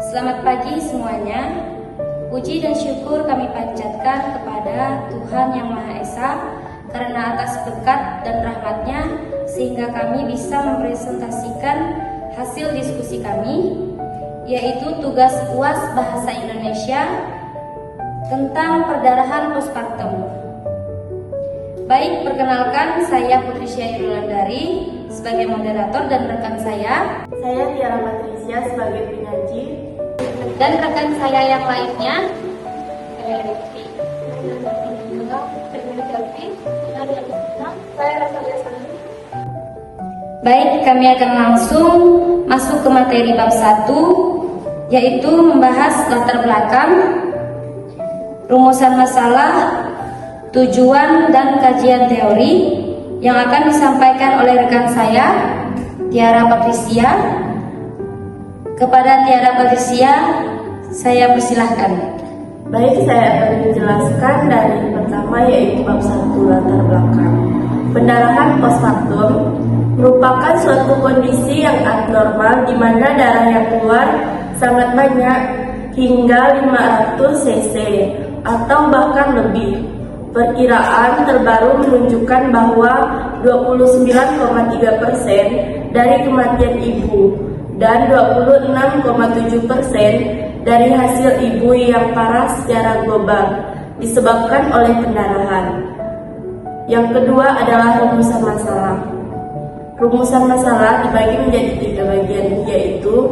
Selamat pagi semuanya. Puji dan syukur kami panjatkan kepada Tuhan Yang Maha Esa karena atas berkat dan rahmat-Nya sehingga kami bisa mempresentasikan hasil diskusi kami, yaitu tugas UAS Bahasa Indonesia tentang perdarahan postpartum. Baik, perkenalkan, saya Putri Syairul Landari sebagai moderator dan rekan saya Tiara Patricia sebagai penyaji, dan rekan saya yang lainnya. Baik, kami akan langsung masuk ke materi bab 1, yaitu membahas latar belakang, rumusan masalah, tujuan dan kajian teori yang akan disampaikan oleh rekan saya, Tiara Patricia. Kepada Tiara Patricia, saya persilahkan. Baik, saya akan menjelaskan dari pertama, yaitu bab 1 latar belakang. Pendarahan postpartum merupakan suatu kondisi yang abnormal di mana darah yang keluar sangat banyak hingga 500 cc atau bahkan lebih. Perkiraan terbaru menunjukkan bahwa 29,3% dari kematian ibu dan 26,7% dari hasil ibu yang parah secara global disebabkan oleh pendarahan. Yang kedua adalah rumusan masalah. Rumusan masalah dibagi menjadi 3 bagian, yaitu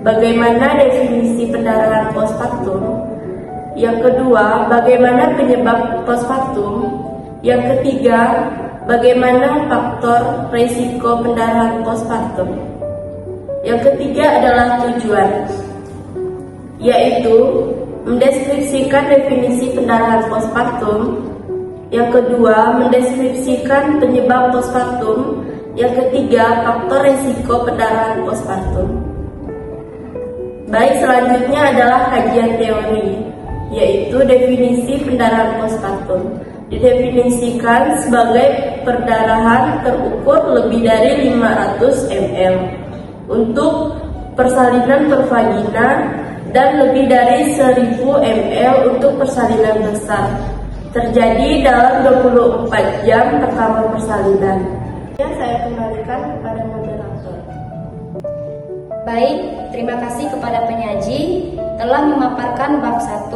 bagaimana definisi pendarahan postpartum, yang kedua bagaimana penyebab postpartum, yang ketiga bagaimana faktor risiko pendarahan postpartum. Yang ketiga adalah tujuan, yaitu mendeskripsikan definisi pendarahan postpartum. Yang kedua, mendeskripsikan penyebab postpartum. Yang ketiga, faktor risiko pendarahan postpartum. Baik, selanjutnya adalah kajian teori, yaitu definisi pendarahan postpartum. Didefinisikan sebagai perdarahan terukur lebih dari 500 ml untuk persalinan bervagina dan lebih dari 1000 ml untuk persalinan besar, terjadi dalam 24 jam pertama persalinan. Saya kembalikan kepada moderator. Baik, terima kasih kepada penyaji telah memaparkan bab 1.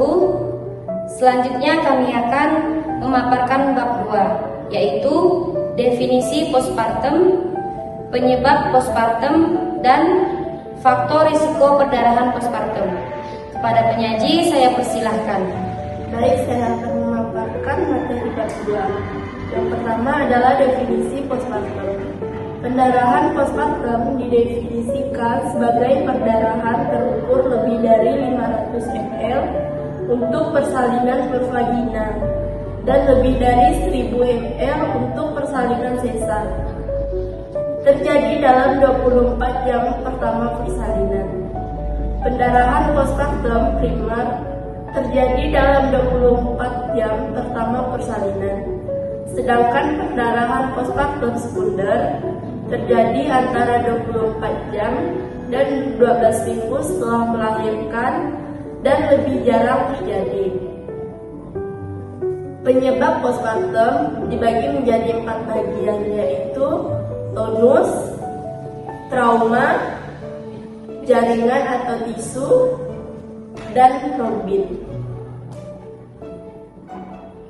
Selanjutnya kami akan memaparkan bab 2, yaitu definisi postpartum, penyebab postpartum, dan faktor risiko perdarahan postpartum. Kepada penyaji saya persilahkan. Baik, saya akan memaparkan materi bab 2. Yang pertama adalah definisi postpartum. Pendarahan postpartum didefinisikan sebagai perdarahan terukur lebih dari 500 ml untuk persalinan bervagina dan lebih dari 1000 ml untuk persalinan sesar, terjadi dalam 24 jam pertama persalinan. Pendarahan postpartum primer terjadi dalam 24 jam pertama persalinan, sedangkan pendarahan postpartum sekunder terjadi antara 24 jam dan 12 minggu setelah melahirkan dan lebih jarang terjadi. Penyebab postpartum dibagi menjadi 4 bagian, yaitu tonus, trauma, jaringan atau tisu, dan trombin.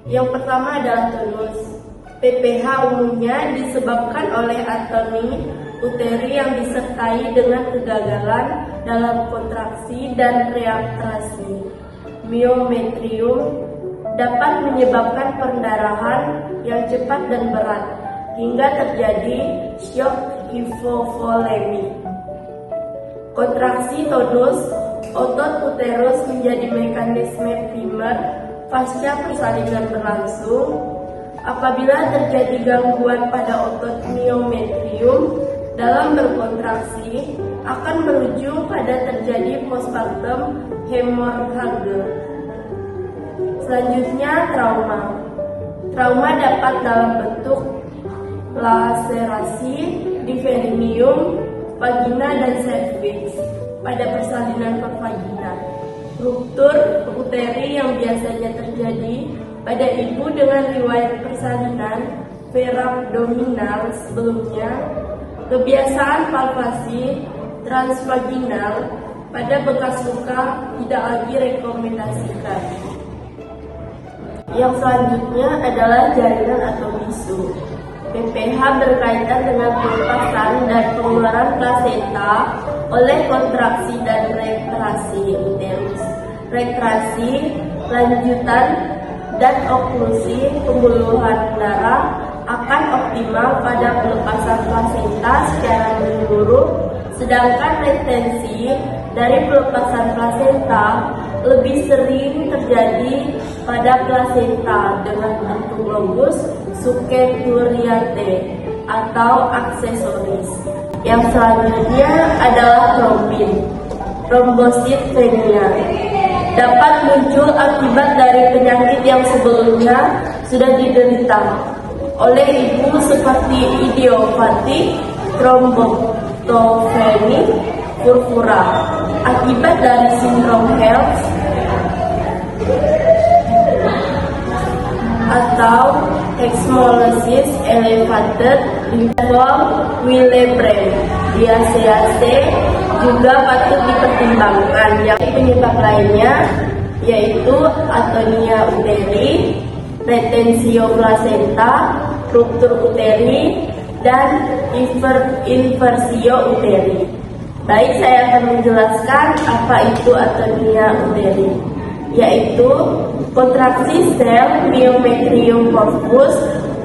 Yang pertama adalah tonus. PPH umumnya disebabkan oleh atoni uteri yang disertai dengan kegagalan dalam kontraksi dan reaktrasi. Miometrium dapat menyebabkan pendarahan yang cepat dan berat hingga terjadi shock hipovolemik. Kontraksi tonus otot uterus menjadi mekanisme primer pasca persalinan berlangsung. Apabila terjadi gangguan pada otot miometrium dalam berkontraksi, akan berujung pada terjadi postpartum hemorrhage. Selanjutnya, trauma. Trauma dapat dalam bentuk laserasi di perineum, vagina dan cervix pada persalinan pervagina. Ruptur uteri yang biasanya terjadi pada ibu dengan riwayat persalinan verabdominal sebelumnya, kebiasaan palpasi transvaginal pada bekas luka tidak lagi rekomendasikan. Yang selanjutnya adalah jaringan atau bisu. PPH berkaitan dengan pelepasan dan pengeluaran plasenta oleh kontraksi dan retraksi uterus. Retraksi, lanjutan, dan oklusi pembuluhan darah akan optimal pada pelepasan plasenta secara menyeluruh, sedangkan retensi dari pelepasan plasenta lebih sering terjadi pada plasenta dengan bentuk lobus subcutariate atau aksesoris. Yang selanjutnya adalah trombin. Trombositopenia dapat muncul akibat dari penyakit yang sebelumnya sudah diderita oleh ibu seperti idiopatik tromboptopenia purpura akibat dari sindrom HELLP atau Eschmolysis elevated lymphoma Willebrand biaseae juga patut dipertimbangkan. Yang penyebab lainnya yaitu atonia uteri, retensio placenta, ruptur uteri, dan inversio uteri. Baik, saya akan menjelaskan apa itu atonia uteri, yaitu kontraksi sel myometrium corpus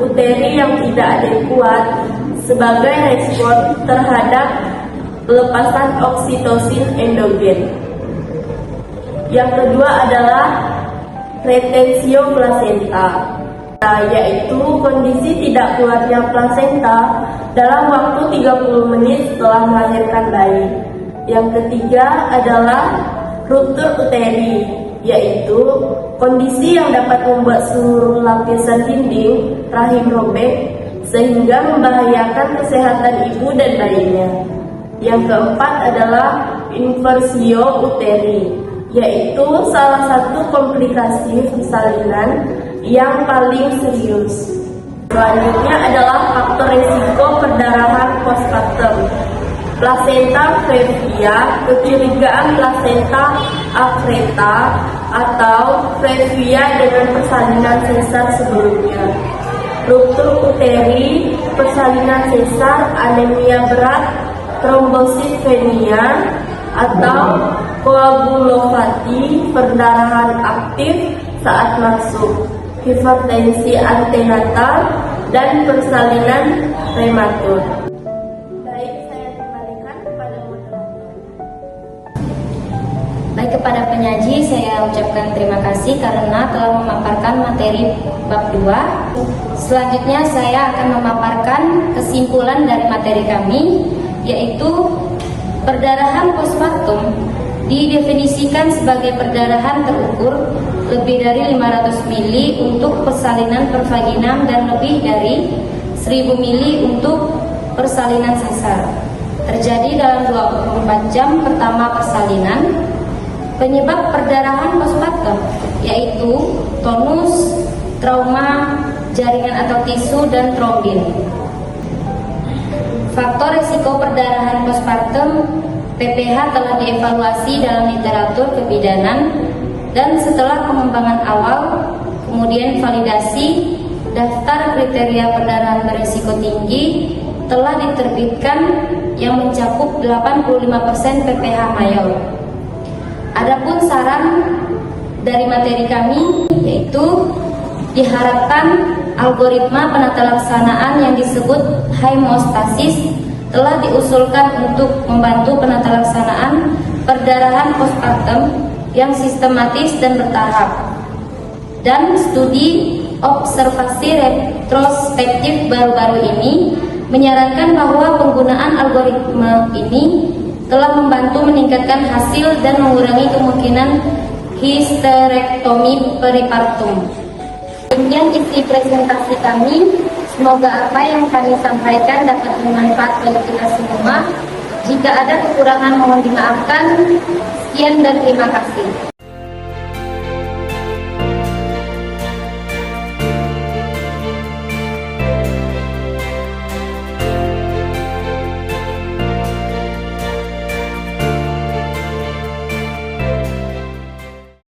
uteri yang tidak adekuat sebagai respon terhadap pelepasan oksitosin endogen. Yang kedua adalah retensio placenta, yaitu kondisi tidak keluarnya plasenta dalam waktu 30 menit setelah melahirkan bayi. Yang ketiga adalah ruptur uteri, yaitu kondisi yang dapat membuat seluruh lapisan dinding rahim robek sehingga membahayakan kesehatan ibu dan bayinya. Yang keempat adalah inversio uteri, yaitu salah satu komplikasi persalinan yang paling serius. Selanjutnya adalah faktor risiko perdarahan postpartum. Placenta previa, kecurigaan placenta accreta atau previa dengan persalinan sesar sebelumnya. Ruptur uteri, persalinan sesar, anemia berat, trombositopenia atau koagulopati, perdarahan aktif saat masuk, hipertensi antenatal, dan persalinan prematur. Baik, saya kembalikan kepada moderator. Baik, kepada penyaji saya ucapkan terima kasih karena telah memaparkan materi bab 2. Selanjutnya saya akan memaparkan kesimpulan dari materi kami, yaitu perdarahan postpartum didefinisikan sebagai perdarahan terukur lebih dari 500 mili untuk persalinan pervaginam dan lebih dari 1000 mili untuk persalinan sesar. Terjadi dalam 24 jam pertama persalinan. Penyebab perdarahan postpartum yaitu tonus, trauma, jaringan atau tisu, dan trombin. Faktor risiko perdarahan postpartum PPH telah dievaluasi dalam literatur kebidanan dan setelah pengembangan awal, kemudian validasi daftar kriteria perdarahan berisiko tinggi telah diterbitkan yang mencakup 85% PPH mayor. Adapun saran dari materi kami yaitu diharapkan algoritma penata laksanaan yang disebut hemostasis telah diusulkan untuk membantu penata laksanaan perdarahan postpartum yang sistematis dan bertahap. Dan studi observasi retrospektif baru-baru ini menyarankan bahwa penggunaan algoritma ini telah membantu meningkatkan hasil dan mengurangi kemungkinan histerektomi peripartum. Demikian isi presentasi kami. Semoga apa yang kami sampaikan dapat bermanfaat bagi kita semua. Jika ada kekurangan mohon dimaafkan. Sekian dan terima kasih.